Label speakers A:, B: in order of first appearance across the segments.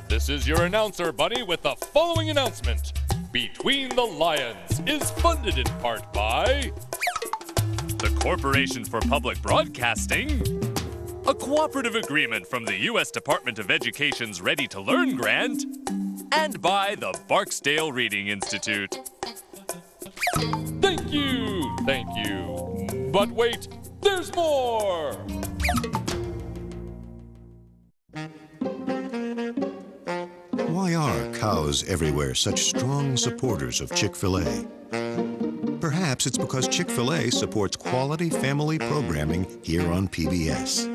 A: This is your announcer, Bunny, with the following announcement. Between the Lions is funded in part by the Corporation for Public Broadcasting, a cooperative agreement from the U.S. Department of Education's Ready to Learn grant, and by the Barksdale Reading Institute. Thank you, thank you. But wait, there's more!
B: Why are cows everywhere such strong supporters of Chick-fil-A? Perhaps it's because Chick-fil-A supports quality family programming here on PBS.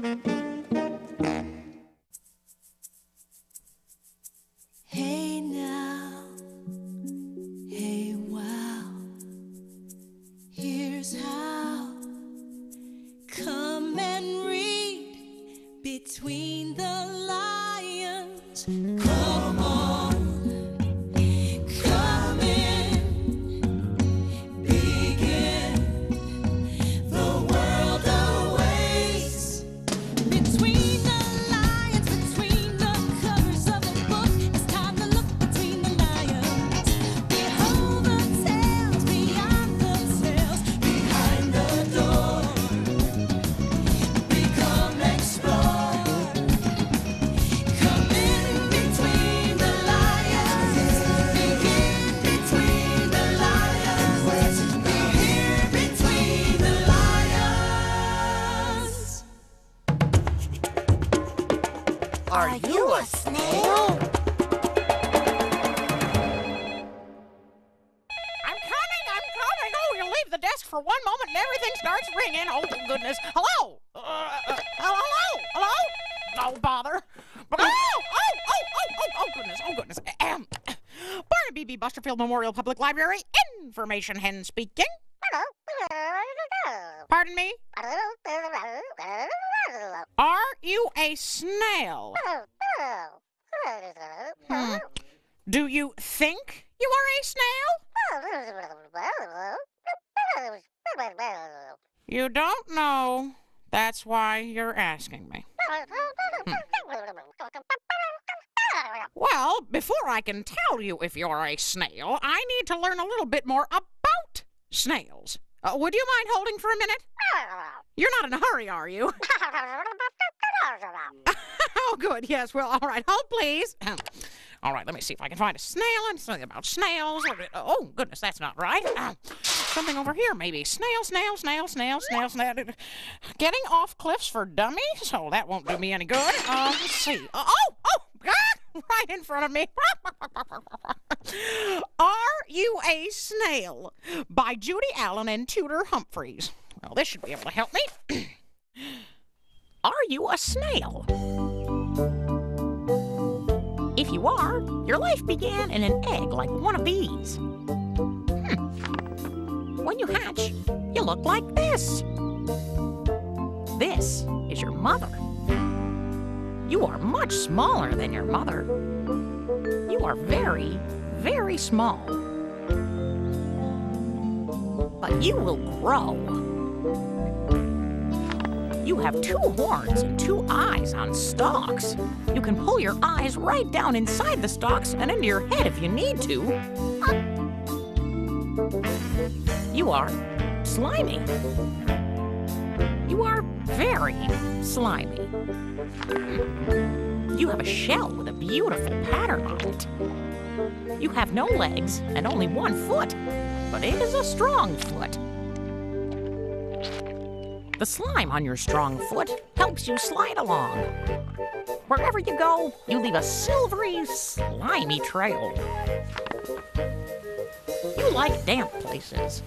C: Hey now, hey wow, here's how. Come and read between the lines. Come on, come in, begin. The world awaits. Between the lines, between the covers of the book, it's time to look between the lines. Behold the tales, beyond the tales, behind the door. Become explore. Come in between the lions. Begin between the lions. Be here between the lions.
D: Are you a snail?
E: I'm coming! Oh, you leave the desk for one moment and everything starts ringing. Oh, goodness. Hello? Hello? No bother. Oh, goodness. Barnaby B. Busterfield Memorial Public Library, Information Hen speaking. Pardon me? Are you a snail? Do you think you are a snail? You don't know. That's why you're asking me. Well, before I can tell you if you're a snail, I need to learn a little bit more about snails. Would you mind holding for a minute? You're not in a hurry, are you? Oh, good. Yes, well, all right. Hold, please. All right, let me see if I can find a snail. I'm something about snails. Oh, goodness, that's not right. Something over here, maybe. Snail. Getting off cliffs for dummies? Oh, that won't do me any good. Let's see. Right in front of me. Are You a Snail? By Judy Allen and Tudor Humphreys. Well, this should be able to help me. Are you a snail? If you are, your life began in an egg like one of these. When you hatch, you look like this. This is your mother. You are much smaller than your mother. You are very, very small. But you will grow. You have 2 horns and 2 eyes on stalks. You can pull your eyes right down inside the stalks and into your head if you need to. You are slimy. You are very slimy. You have a shell with a beautiful pattern on it. You have no legs and only 1 foot, but it is a strong foot. The slime on your strong foot helps you slide along. Wherever you go, you leave a silvery, slimy trail. You like damp places.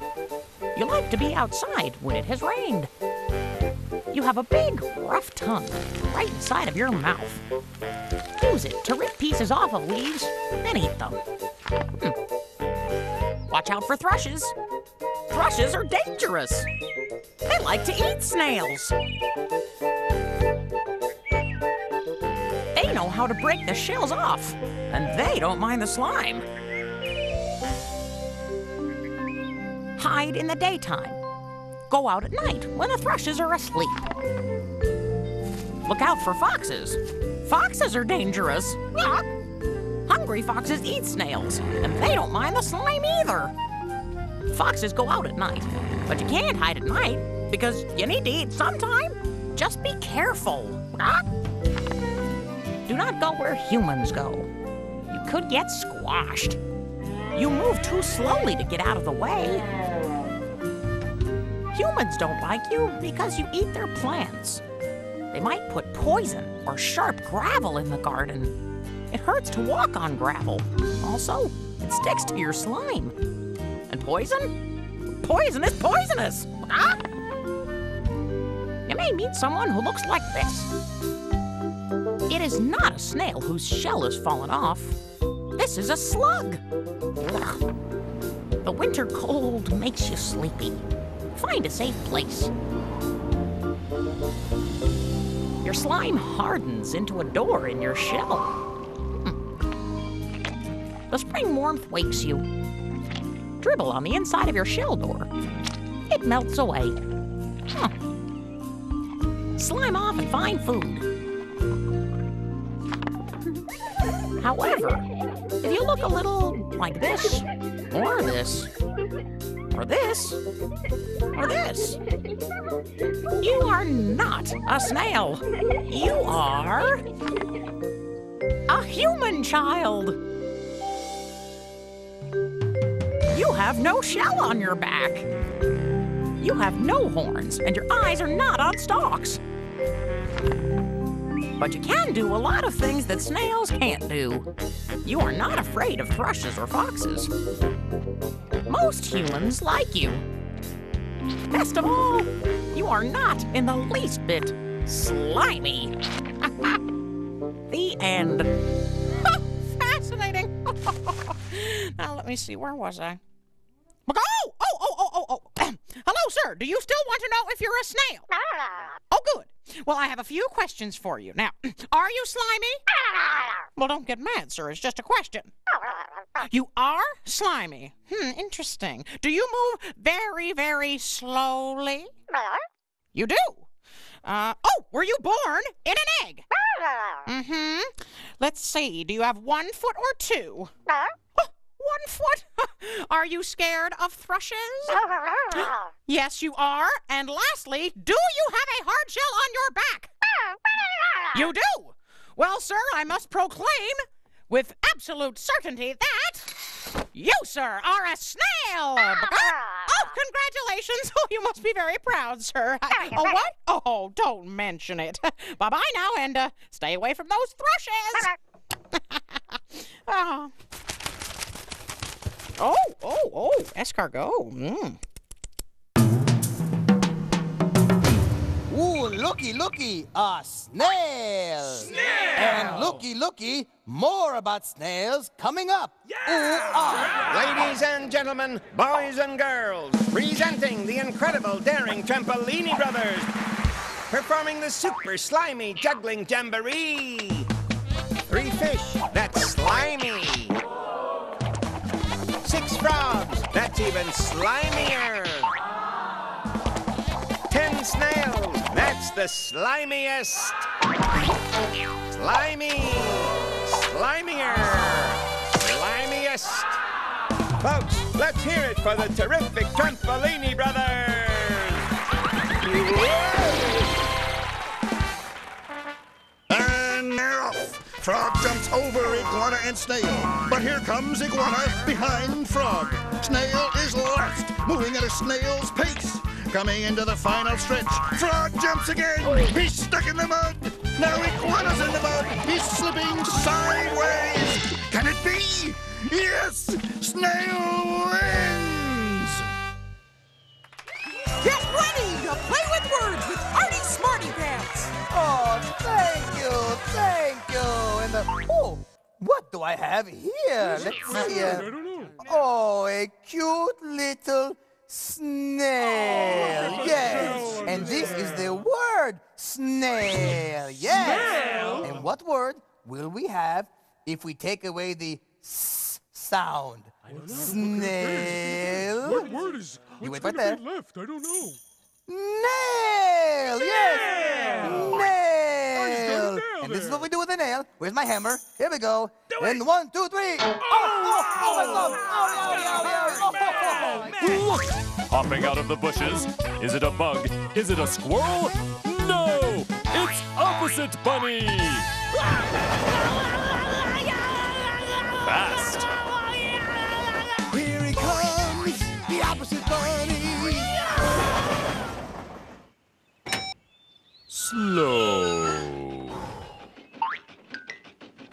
E: You like to be outside when it has rained. You have a big, rough tongue right inside of your mouth. Use it to rip pieces off of leaves and eat them. Watch out for thrushes. Thrushes are dangerous. They like to eat snails. They know how to break the shells off, and they don't mind the slime. Hide in the daytime. Go out at night when the thrushes are asleep. Look out for foxes. Foxes are dangerous. hungry foxes eat snails, and they don't mind the slime either. Foxes go out at night, but you can't hide at night because you need to eat sometime. Just be careful. Do not go where humans go. You could get squashed. You move too slowly to get out of the way. Humans don't like you because you eat their plants. They might put poison or sharp gravel in the garden. It hurts to walk on gravel. Also, it sticks to your slime. And poison? Poison is poisonous. You may meet someone who looks like this. It is not a snail whose shell has fallen off. This is a slug. The winter cold makes you sleepy. Find a safe place. Your slime hardens into a door in your shell. The spring warmth wakes you. Dribble on the inside of your shell door. It melts away. Slime off and find food. However, if you look a little like this, or this, or this, or this, you are not a snail. You are a human child. You have no shell on your back. You have no horns, and your eyes are not on stalks. But you can do a lot of things that snails can't do. You are not afraid of thrushes or foxes. Most humans like you. Best of all, you are not in the least bit slimy. The end. Fascinating. Now let me see, where was I? Oh! Hello, sir. Do you still want to know if you're a snail? Oh, good. Well, I have a few questions for you. Now, are you slimy? Well, don't get mad, sir. It's just a question. You are slimy. Interesting. Do you move very, very slowly? You do. Were you born in an egg? Let's see. Do you have 1 foot or 2? 1 foot? Are you scared of thrushes? Yes, you are. And lastly, do you have a hard shell on your back? You do. Well, sir, I must proclaim with absolute certainty that you, sir, are a snail. Oh, congratulations. Oh, you must be very proud, sir. Oh, what? Oh, don't mention it. Bye-bye now, and stay away from those thrushes. Oh, escargot.
F: Ooh, looky, a snail! Snail! And looky, more about snails coming up. Yeah!
G: Ladies and gentlemen, boys and girls, presenting the incredible, daring Trampolini Brothers, performing the super slimy juggling jamboree. 3 fish, that's slimy. 6 frogs, that's even slimier. 10 snails, that's the slimiest. Slimy, slimier, slimiest. Folks, let's hear it for the terrific Trampolini Brothers.
H: And they're off. Frog jumps over iguana and snail. But here comes iguana behind frog. Snail is left, moving at a snail's pace. Coming into the final stretch, frog jumps again. He's stuck in the mud. Now iguana's in the mud. He's slipping sideways. Can it be? Yes! Snail wins!
I: Get ready to play with words with Artie Smarty Pants.
F: Oh, thank you. And what do I have here? Let's see.
A: I don't know.
F: Oh, a cute little snail. Yes. And this is the word snail. Yes.
A: Snail?
F: And what word will we have if we take away the s sound? Snail.
A: What word is?
F: You
A: What's
F: wait right
A: gonna
F: there.
A: be left? I don't know.
F: nail! Yes! Nail! And this is what we do with a nail. Where's my hammer? Here we go. And 1, 2, 3. Oh, my God!
A: Look! Hopping out of the bushes. Is it a bug? Is it a squirrel? No! It's Opposite Bunny! Fast!
F: Here he comes, the Opposite Bunny.
A: Slow.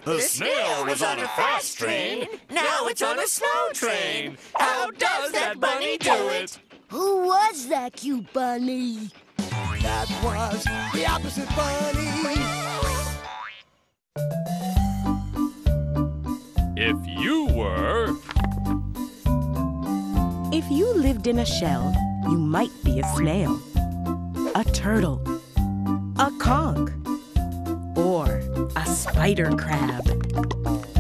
D: The snail was on a fast train. Now it's on a slow train. How does that bunny do it?
J: Who was that cute bunny?
F: That was the Opposite Bunny.
A: If you were...
K: If you lived in a shell, you might be a snail, a turtle, a conch, or a spider crab.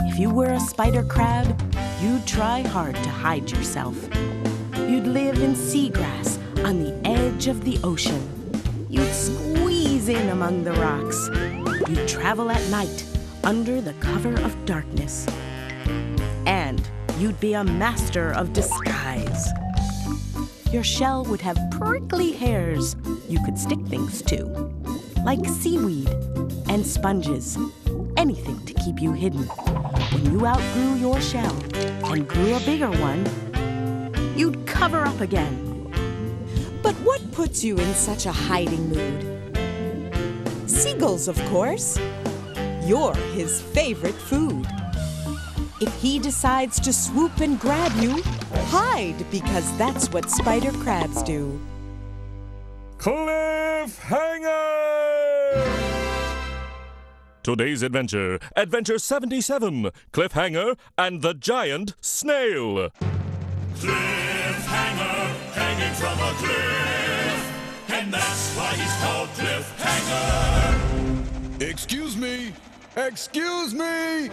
K: If you were a spider crab, you'd try hard to hide yourself. You'd live in seagrass on the edge of the ocean. You'd squeeze in among the rocks. You'd travel at night under the cover of darkness. And you'd be a master of disguise. Your shell would have prickly hairs you could stick things to, like seaweed and sponges, anything to keep you hidden. When you outgrew your shell and grew a bigger one, you'd cover up again.
I: But what puts you in such a hiding mood? Seagulls, of course. You're his favorite food. If he decides to swoop and grab you, hide, because that's what spider crabs do.
A: Cliffhanger! Today's adventure, Adventure 77, Cliffhanger and the Giant Snail.
L: Cliffhanger, hanging from a cliff, and that's why he's called Cliffhanger.
H: Excuse me! Excuse me!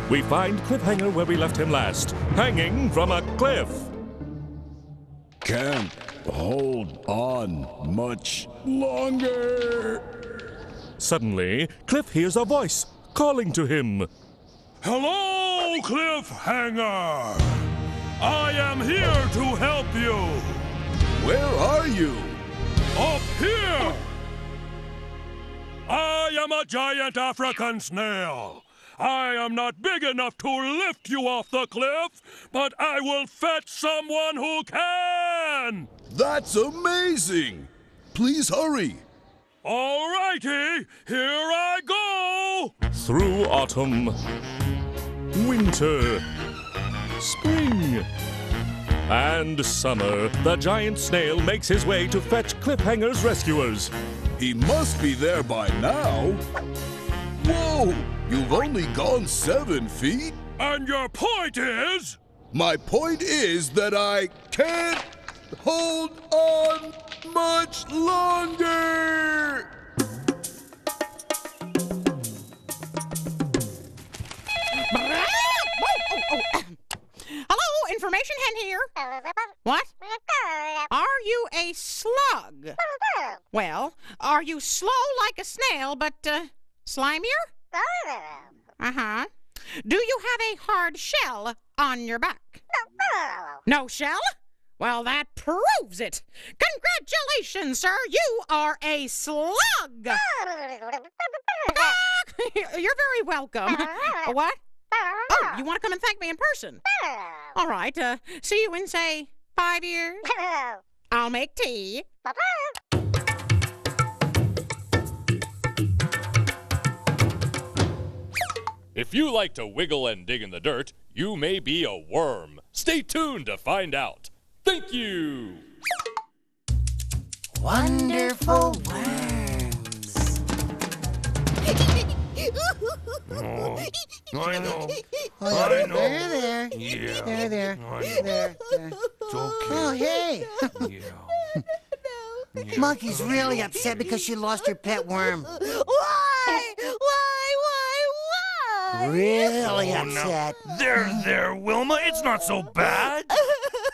A: We find Cliffhanger where we left him last, hanging from a cliff.
H: Can't hold on much longer.
A: Suddenly, Cliff hears a voice calling to him.
L: Hello, Cliffhanger! I am here to help you.
H: Where are you?
L: Up here! I am a giant African snail. I am not big enough to lift you off the cliff, but I will fetch someone who can!
H: That's amazing! Please hurry.
L: All righty, here I go!
A: Through autumn, winter, spring, and summer, the giant snail makes his way to fetch Cliffhanger's rescuers.
H: He must be there by now. Whoa! You've only gone 7 feet?
L: And your point is?
H: My point is that I can't hold on much longer!
E: Hello, information hen here. What? Are you a slug? Well, are you slow like a snail, but slimier? Uh-huh. Do you have a hard shell on your back? No shell? Well, that proves it. Congratulations, sir. You are a slug. You're very welcome. What? Oh, you want to come and thank me in person? All right. See you in, say, 5 years. I'll make tea.
A: If you like to wiggle and dig in the dirt, you may be a worm. Stay tuned to find out. Thank you.
D: Wonderful worms.
L: I know.
D: There.
L: Yeah.
D: There.
L: It's okay.
D: Oh, hey.
L: Yeah.
D: Monkey's really upset because she lost her pet worm.
J: Why?
D: Really
L: Oh,
D: upset.
L: now, there, Wilma. It's not so bad.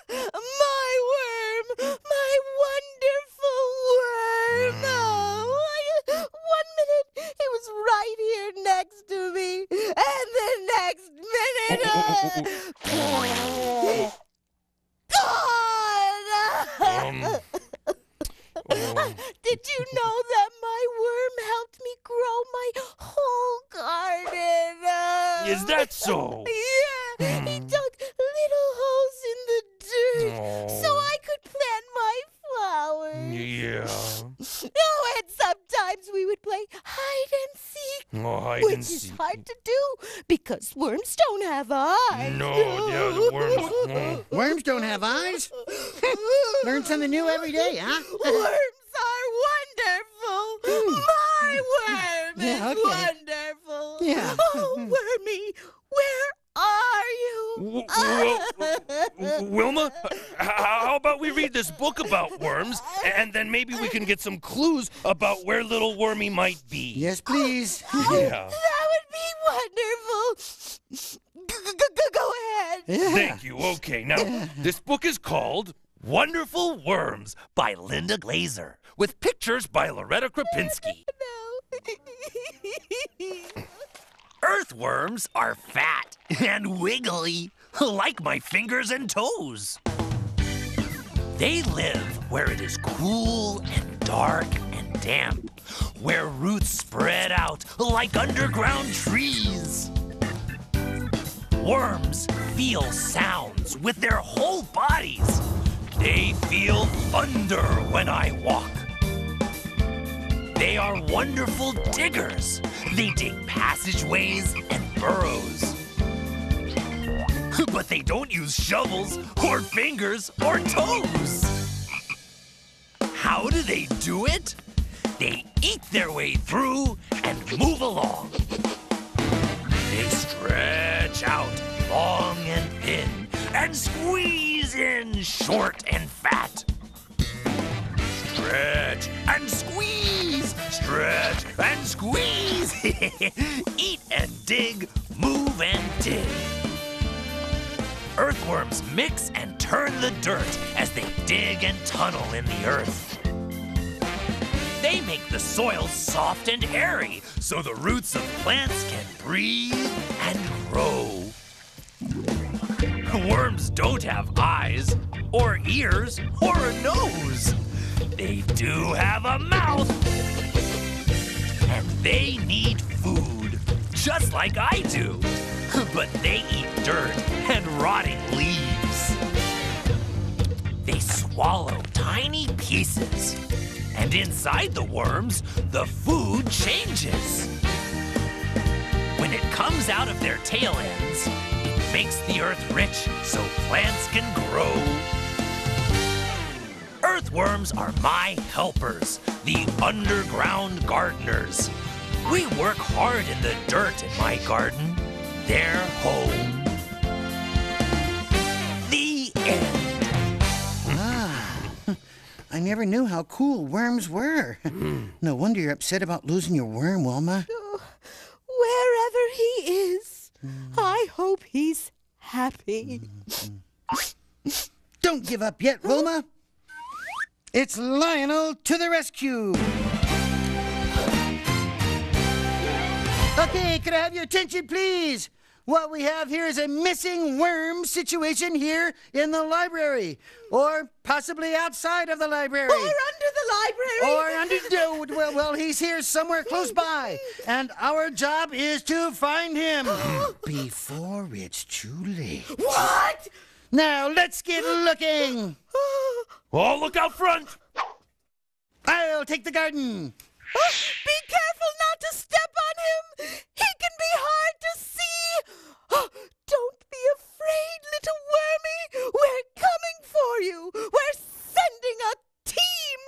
J: My worm! My Did you know that my worm helped me grow my whole garden?
M: Is that so?
J: Yeah, he dug little holes in the dirt so I could plant my flowers.
M: Yeah.
J: Oh, and sometimes we would play hide and seek,
M: Hide
J: which
M: and
J: is
M: seek.
J: hard to do because worms don't have eyes.
M: No, yeah, the worms.
N: Worms don't have eyes? Learn something new every day, huh?
J: Worms are wonderful. My worm is
N: Yeah, okay.
J: wonderful.
N: Yeah.
J: Oh, Wormy, where are you?
M: Wilma, how about we read this book about worms, and then maybe we can get some clues about where little Wormy might be.
N: Yes, please.
M: Yeah.
J: That would be wonderful. Go ahead.
M: Thank you. Okay, now, this book is called Wonderful Worms by Linda Glazer, with pictures by Loretta Krapinski. Earthworms are fat and wiggly, like my fingers and toes. They live where it is cool and dark and damp, where roots spread out like underground trees. Worms feel sounds with their whole bodies. They feel thunder when I walk. They are wonderful diggers. They dig passageways and burrows. But they don't use shovels or fingers or toes. How do they do it? They eat their way through and move along. They stretch out long and thin and squeeze in short and fat. Stretch and squeeze, stretch and squeeze. Eat and dig, move and dig. Earthworms mix and turn the dirt as they dig and tunnel in the earth. They make the soil soft and airy so the roots of plants can breathe and grow. Worms don't have eyes, or ears, or a nose. They do have a mouth. And they need food, just like I do. But they eat dirt and rotting leaves. They swallow tiny pieces. And inside the worms, the food changes. When it comes out of their tail ends, it makes the earth rich so plants can grow. Earthworms are my helpers, the underground gardeners. We work hard in the dirt in my garden, their home. The end.
N: I never knew how cool worms were. No wonder you're upset about losing your worm, Wilma.
J: Wherever he is, I hope he's happy.
N: Don't give up yet, Wilma. It's Lionel to the rescue. Okay, could I have your attention, please? What we have here is a missing worm situation here in the library. Or possibly outside of the library.
J: Or under the library.
N: Or under, well, he's here somewhere close by. And our job is to find him before it's too late.
J: What?
N: Now, let's get looking.
M: Oh, look out front.
N: I'll take the garden.
J: Be careful not to step on him. He can be hard to see. Don't be afraid, little wormy. We're coming for you. We're sending a team.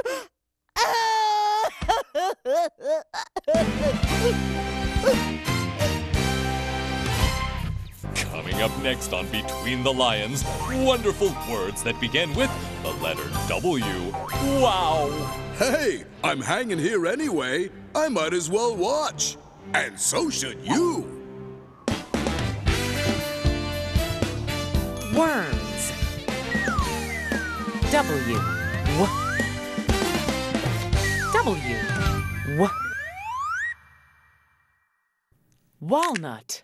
A: Coming up next on Between the Lions, wonderful words that begin with the letter W. Wow!
O: Hey, I'm hanging here anyway. I might as well watch. And so should you.
E: Worms. W. W. Walnut.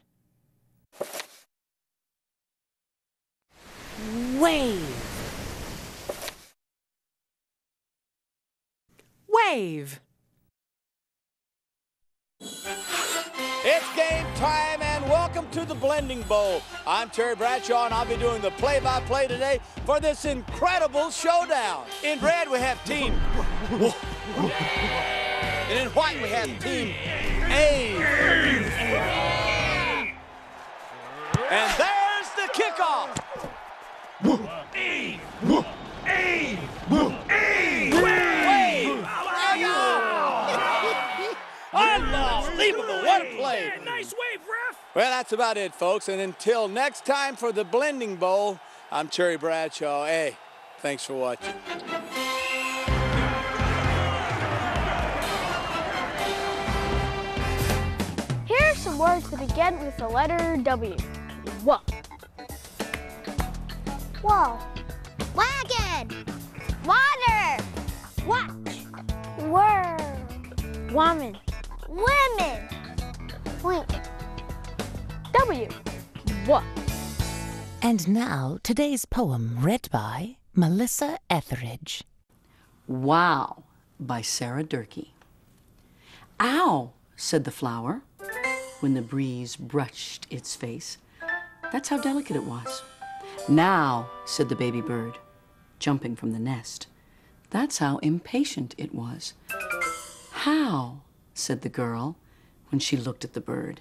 E: Wave.
I: Wave.
F: It's game time, and welcome to the Blending Bowl. I'm Terry Bradshaw, and I'll be doing the play-by-play today for this incredible showdown. In red, we have Team and in white, we have Team A. And there's the kickoff. Unbelievable, what a play.
L: Nice wave, ref.
F: Well, that's about it, folks. And until next time for the Blending Bowl, I'm Terry Bradshaw. Hey, thanks for watching.
P: Here are some words that begin with the letter W. Wa. Wall. Wagon. Water. Watch. Worm. Woman. Women. Wink. W. Wa.
E: And now, today's poem read by Melissa Etheridge.
Q: Wow, by Sarah Durkee. Ow, said the flower, when the breeze brushed its face. That's how delicate it was. Now, said the baby bird, jumping from the nest. That's how impatient it was. How, said the girl, when she looked at the bird.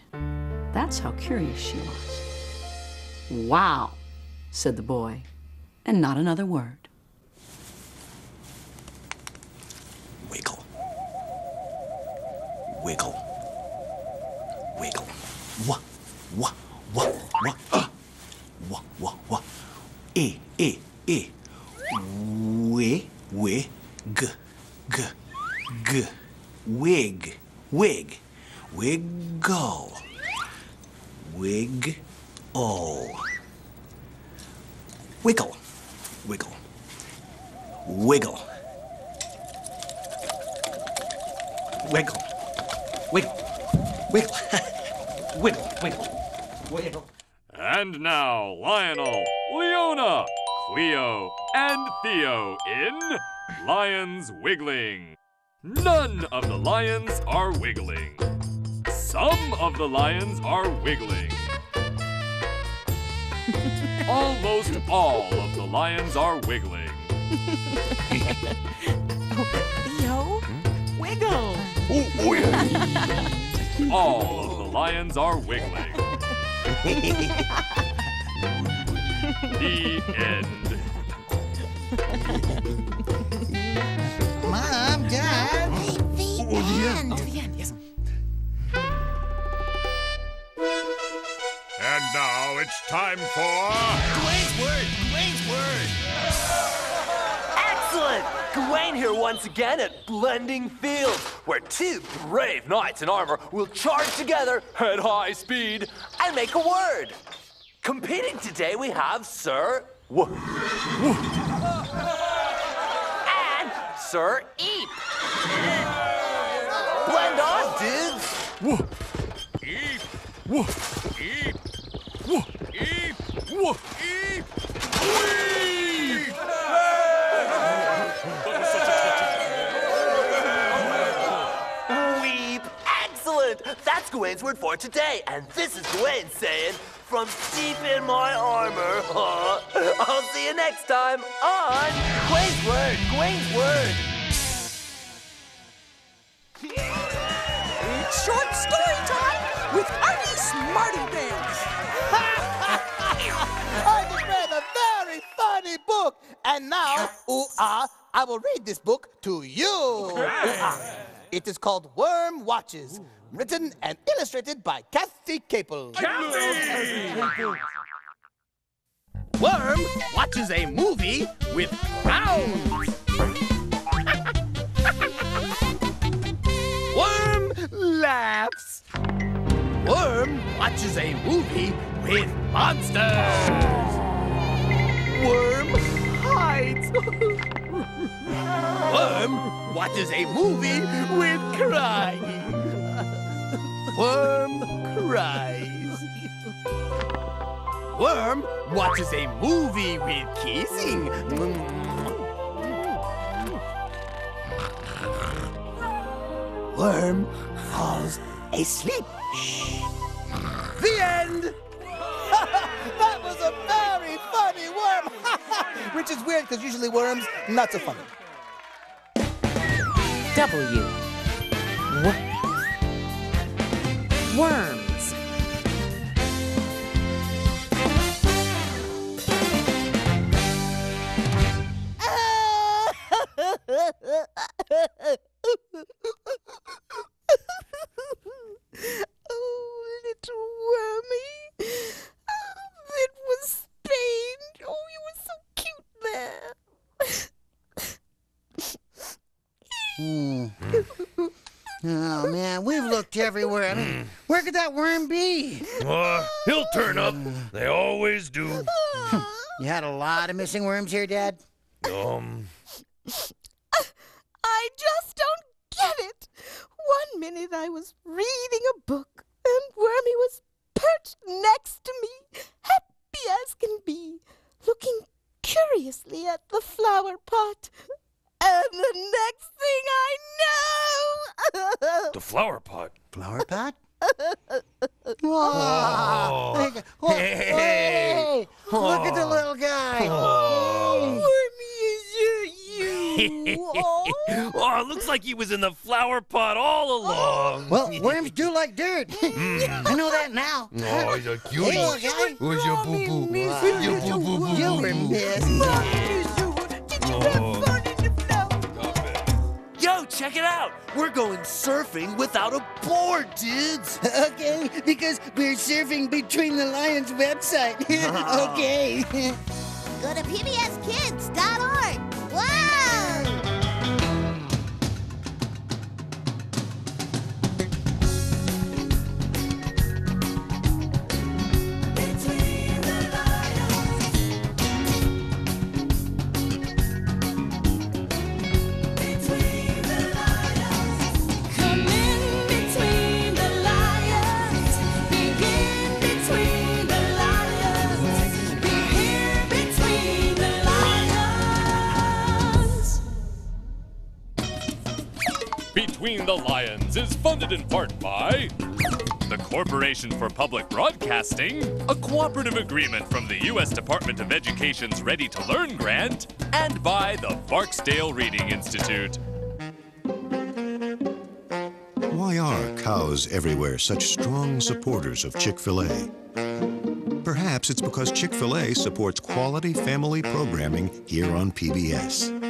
Q: That's how curious she was. Wow, said the boy, and not another word.
M: Wiggle. Wiggle. Wiggle. Wah, wah, wah, wah, wah, wah, wah. E. Wig, g. Wig, wiggle. Wiggle. Wiggle. Wiggle. Wiggle. Wiggle. Wiggle. Wiggle. Wiggle. Wiggle. Wiggle.
A: And now, Lionel, Leona, Cleo, and Theo in Lions Wiggling. None of the lions are wiggling. Some of the lions are wiggling. Almost all of the lions are wiggling.
I: Theo, wiggle.
A: All of the lions are wiggling. The end.
N: Mom, Dad.
I: The end. Oh, the end, yes.
L: And now it's time for...
M: Gawain's word! Gawain's word!
R: Excellent! Gawain here once again at Blending Field, where two brave knights in armor will charge together at high speed and make a word. Competing today we have Sir and Sir Eep. Blend on, dudes!
L: Eep! Eep! Eep! Eep! Weep!
R: Weep! Excellent! That's Gawain's word for today, and this is Gawain saying, from deep in my armor, I'll see you next time on Gawain's Word, Gawain's Word.
J: It's short story time with Artie Smarty Pants.
F: I just read a very funny book, and now, I will read this book to you. It is called Worm Watches, written and illustrated by Kathy Capel. Worm watches a movie with crowns. Worm laughs. Worm watches a movie with monsters. Worm hides. Worm watches a movie with crying. Worm cries.
R: worm watches a movie with kissing. Worm falls asleep. Shh. The end!
F: That was a very funny worm! Which is weird, because usually worms, not so funny.
E: W. Worms.
J: Oh, little wormy. It was Spain. Oh, you were so cute there.
N: Oh, man, we've looked everywhere. I mean, where could that worm be?
L: He'll turn up. They always do.
N: You had a lot of missing worms here, Dad?
J: I just don't get it. One minute I was reading a book, and Wormy was perched next to me, happy as can be, looking curiously at the flower pot. And the next thing I know...
L: The flower pot.
N: Flower pot?
L: Oh.
N: Hey! Look at the little guy!
J: Wormy, is it you?
M: Oh, looks like he was in the flower pot all along.
N: Well, worms do like dirt. I know that now.
L: Oh, he's a cutie.
N: Hey, little guy.
L: Where's your boo-boo?
N: Your boo-boo. You were missed.
M: Yo, check it out. We're going surfing without a board, dudes.
N: Okay, because we're surfing between the Lions website. Okay.
C: Go to pbskids.org. Wow!
J: Come in between the lions, begin between the lions, be here between the lions.
A: Between the Lions is funded in part by the Corporation for Public Broadcasting, a cooperative agreement from the U.S. Department of Education's Ready to Learn grant, and by the Barksdale Reading Institute.
B: Why are cows everywhere such strong supporters of Chick-fil-A? Perhaps it's because Chick-fil-A supports quality family programming here on PBS.